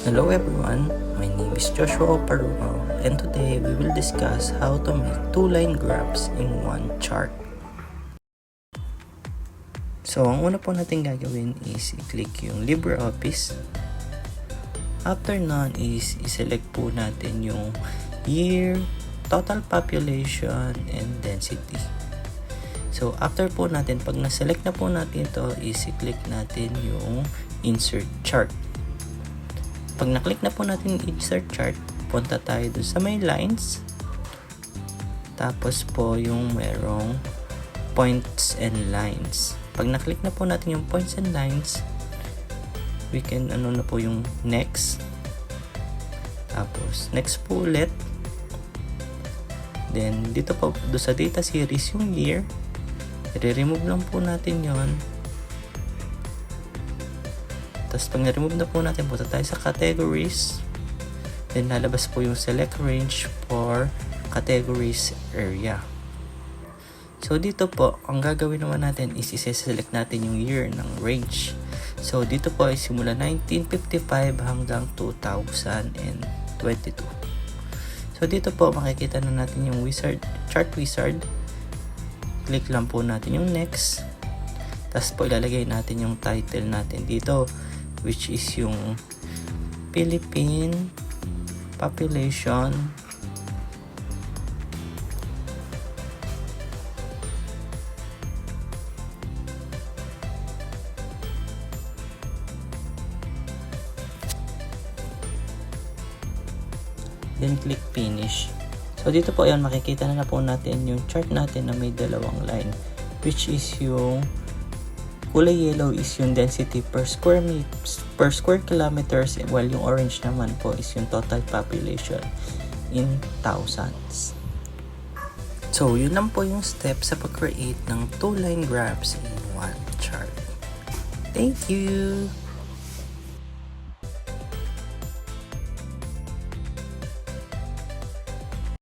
Hello everyone, my name is Joshua Paruno and today we will discuss how to make two-line graphs in one chart. So ang una po natin gagawin is i-click yung LibreOffice. After nun is i-select po natin yung year, total population, and density. So after po natin, pag na-select na po natin ito, is i-click natin yung insert chart. Pag na-click na po natin yung insert chart, punta tayo dun sa may lines. Tapos po yung merong points and lines. Pag na-click na po natin yung points and lines, we can na po yung next. Tapos next po ulit. Then dito po do sa data series yung year, i-remove lang po natin yon. Tapos pag na-remove na po natin, punta tayo sa categories. Then lalabas po yung select range for categories area. So dito po, ang gagawin naman natin is i-select natin yung year ng range. So dito po ay simula 1955 hanggang 2022. So dito po makikita na natin yung chart wizard. Click lang po natin yung next. Tapos po ilalagay natin yung title natin dito, which is yung Philippine population then click finish. So dito po ayan, makikita na po natin yung chart natin na may dalawang line, which is yung kulay yellow is yung density per square kilometers, while yung orange naman po is yung total population in thousands. So yun lang po yung step sa pag-create ng two-line graphs in one chart. Thank you!